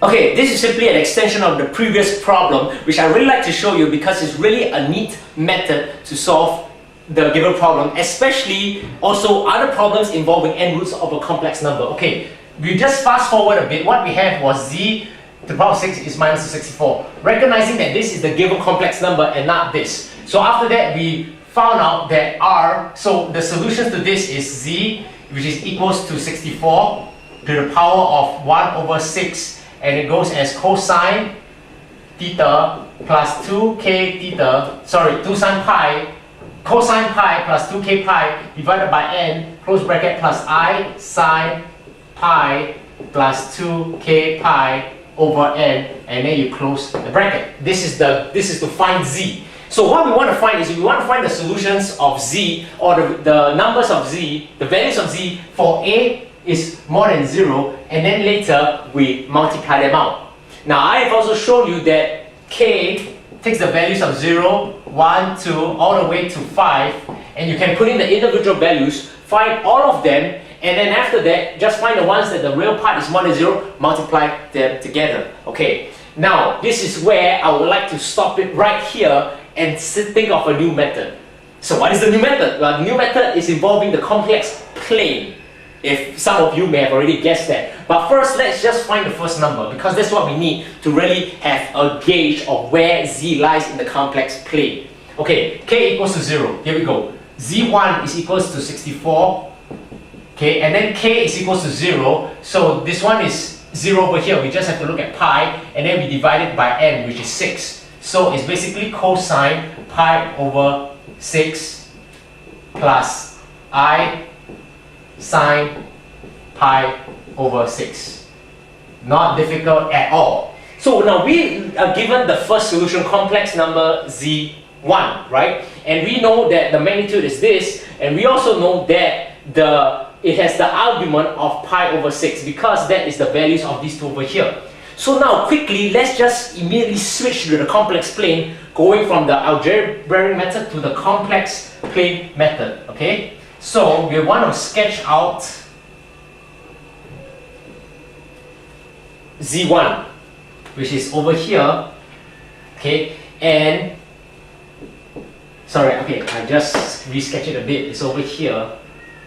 Okay, this is simply an extension of the previous problem, which I really like to show you because it's really a neat method to solve the given problem, especially also other problems involving n roots of a complex number. Okay, we just fast forward a bit. What we have was z to the power of 6 is minus 64. Recognizing that this is the given complex number and not this. So after that, we found out that r, so the solution to this is z, which is equals to 64 to the power of 1 over 6, and it goes as cosine theta plus 2k theta, sorry, 2 sine pi, cosine pi plus 2k pi divided by n, close bracket, plus I sine pi plus 2k pi over n, and then you close the bracket. This is to find z. So what we want to find is we want to find the solutions of z, or the numbers of z, the values of z for a is more than 0, and then later we multiply them out. Now I have also shown you that k takes the values of 0, 1, 2, all the way to 5, and you can put in the individual values, find all of them, and then after that, just find the ones that the real part is more than 0, multiply them together. Okay, now this is where I would like to stop it right here and think of a new method. So what is the new method? Well, the new method is involving the complex plane, if some of you may have already guessed that. But first, let's just find the first number, because that's what we need to really have a gauge of where z lies in the complex plane. Okay, k equals to 0. Here we go. z1 is equals to 64. Okay, and then k is equals to 0. So this one is 0 over here. We just have to look at pi, and then we divide it by n, which is 6. So it's basically cosine pi over 6 plus I sine pi over 6. Not difficult at all. So now we are given the first solution, complex number z1, right? And we know that the magnitude is this, and we also know that it has the argument of pi over 6, because that is the values of these two over here. So now quickly, let's just immediately switch to the complex plane, going from the algebraic method to the complex plane method. Okay, so we want to sketch out z1, which is over here. Okay, and sorry, okay, I just resketch it a bit. It's over here.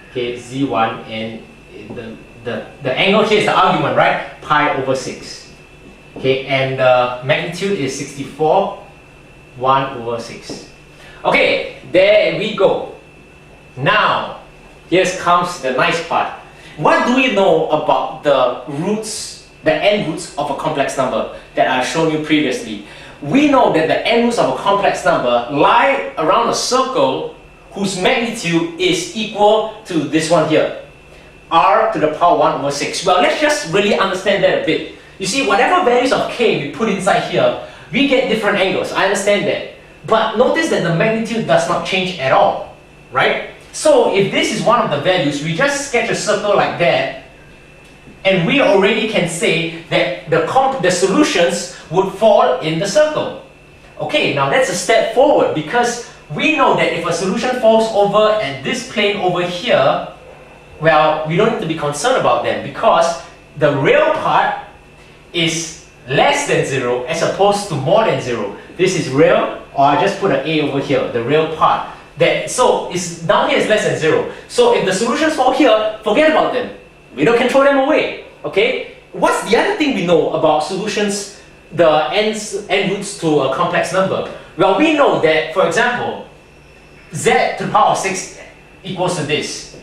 Okay, z1, and the angle here is the argument, right? Pi over 6. Okay, and the magnitude is 64, 1 over 6. Okay, there we go. Now, here comes the nice part. What do we know about the roots, the n roots of a complex number that I've shown you previously? We know that the n roots of a complex number lie around a circle whose magnitude is equal to this one here, r to the power 1 over 6. Well, let's just really understand that a bit. You see, whatever values of k we put inside here, we get different angles. I understand that. But notice that the magnitude does not change at all, right? So if this is one of the values, we just sketch a circle like that, and we already can say that the solutions would fall in the circle. Okay, now that's a step forward, because we know that if a solution falls over at this plane over here, well, we don't need to be concerned about them, because the real part is less than 0 as opposed to more than 0. This is real, or I just put an A over here, the real part. So it's down here is less than 0. So if the solutions fall here, forget about them. We don't control them away. Okay? What's the other thing we know about solutions, the n roots to a complex number? Well, we know that, for example, z to the power of 6 equals to this.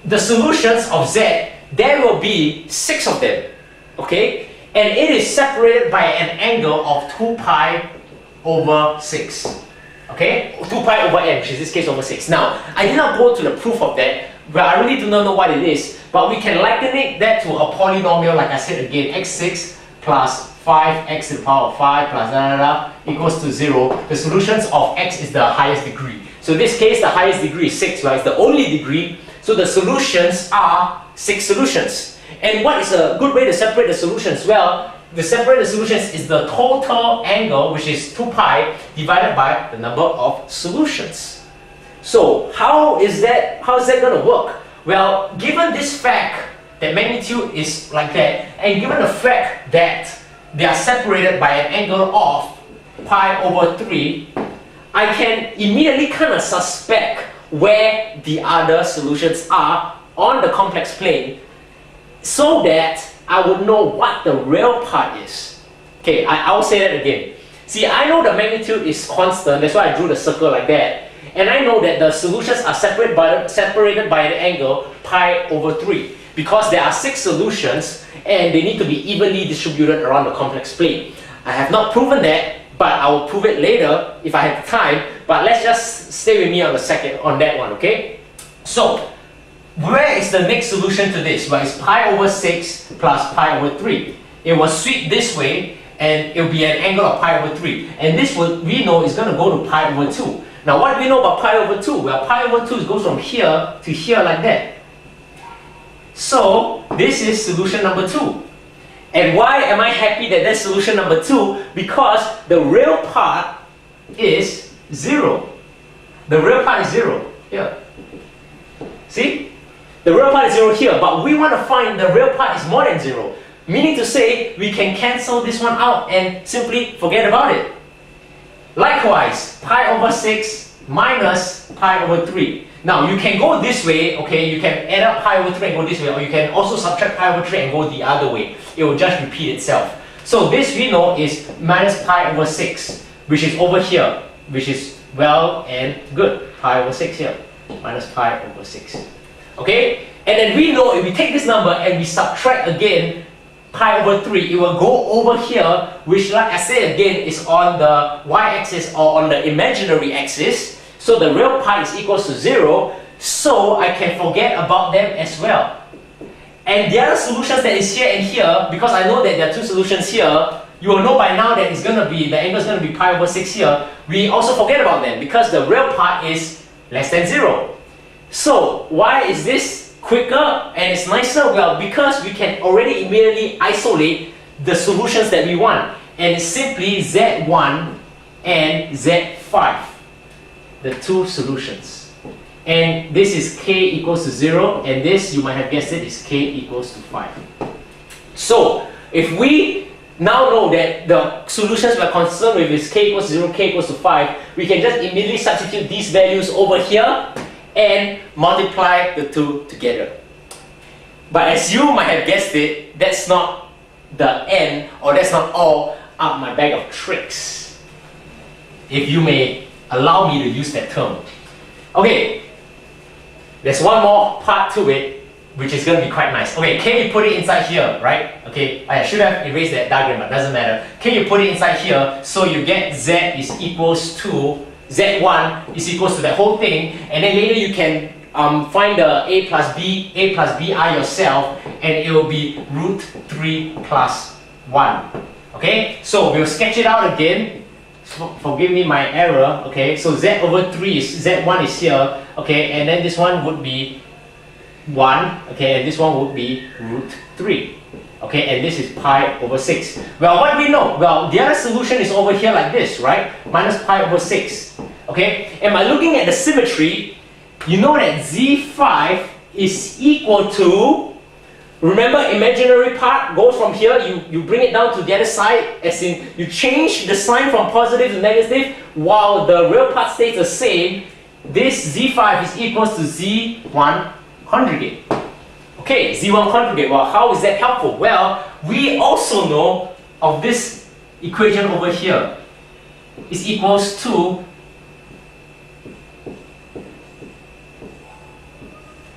The solutions of z, there will be 6 of them. Okay? And it is separated by an angle of 2 pi over 6. Okay? 2 pi over n, which is this case over 6. Now, I did not go to the proof of that, but I really do not know what it is. But we can liken that to a polynomial, like I said again, x6 plus 5x to the power of 5 plus equals to 0. The solutions of x is the highest degree. So in this case, the highest degree is 6, right? It's the only degree. So the solutions are 6 solutions. And what is a good way to separate the solutions? Well, to separate the solutions is the total angle, which is 2 pi, divided by the number of solutions. So how is that going to work? Well, given this fact that magnitude is like that, and given the fact that they are separated by an angle of pi over 3, I can immediately kind of suspect where the other solutions are on the complex plane so that I would know what the real part is. Okay, I will say that again. See, I know the magnitude is constant, that's why I drew the circle like that. And I know that the solutions are separated by the angle pi over 3 because there are 6 solutions and they need to be evenly distributed around the complex plane. I have not proven that, but I will prove it later if I have time. But let's just stay with me on that one, okay? So, where is the next solution to this? Well, it's pi over 6 plus pi over 3. It will sweep this way and it will be an angle of pi over 3. And this we know is going to go to pi over 2. Now, what do we know about pi over 2? Well, pi over 2 goes from here to here like that. So, this is solution number 2. And why am I happy that that's solution number 2? Because the real part is 0. The real part is 0 here. See? The real part is 0 here, but we want to find the real part is more than 0. Meaning to say, we can cancel this one out and simply forget about it. Likewise, pi over 6 minus pi over 3. Now, you can go this way, okay, you can add up pi over 3 and go this way, or you can also subtract pi over 3 and go the other way. It will just repeat itself. So this we know is minus pi over 6, which is over here, which is well and good. Pi over 6 here, minus pi over 6. Okay? And then we know if we take this number and we subtract again pi over 3, it will go over here, which, like I said again, is on the y-axis or on the imaginary axis. So the real pi is equals to 0, so I can forget about them as well. And the other solutions that is here and here, because I know that there are 2 solutions here, you will know by now that it's going to be, the angle is going to be pi over 6 here. We also forget about them because the real part is less than 0. So why is this quicker and it's nicer? Well, because we can already immediately isolate the solutions that we want. And it's simply Z1 and Z5, the 2 solutions. And this is k equals to 0, and this, you might have guessed it, is k equals to 5. So, if we now know that the solutions we're concerned with is k equals to 0, k equals to 5, we can just immediately substitute these values over here and multiply the 2 together. But as you might have guessed it, that's not the end, or that's not all up my bag of tricks, if you may allow me to use that term. Okay, there's one more part to it, which is going to be quite nice. Okay, can you put it inside here, right? Okay, I should have erased that diagram, but doesn't matter. Can you put it inside here so you get Z is equals to, Z1 is equals to that whole thing, and then later you can find the a plus bi yourself, and it will be root 3 plus 1. Okay, so we'll sketch it out again. Forgive me my error. Okay, so Z over 3 is, Z1 is here. Okay, and then this one would be 1. Okay, and this one would be root 3. Okay, and this is pi over 6. Well, what do we know? Well, the other solution is over here like this, right? Minus pi over 6. Okay, and by looking at the symmetry, you know that Z5 is equal to, remember, imaginary part goes from here, you bring it down to the other side, as in you change the sign from positive to negative while the real part stays the same. This Z5 is equals to Z1 conjugate. Okay, Z1 conjugate. Well, how is that helpful? Well, we also know of this equation over here is equals to,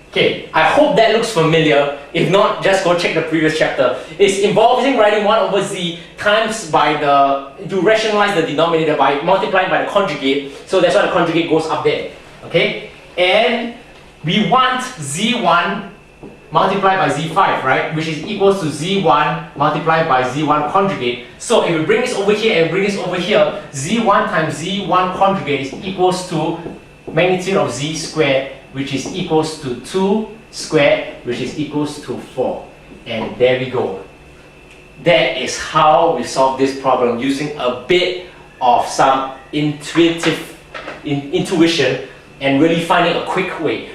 okay, I hope that looks familiar. If not, just go check the previous chapter. It's involving writing 1 over z times by the, to rationalize the denominator by multiplying by the conjugate. So that's why the conjugate goes up there. Okay? And we want z1 multiplied by z5, right? Which is equals to z1 multiplied by z1 conjugate. So if we bring this over here and bring this over here, z1 times z1 conjugate is equals to magnitude of z squared, which is equals to 2 squared, which is equals to 4. And there we go. That is how we solve this problem, using a bit of some intuition and really finding a quick way.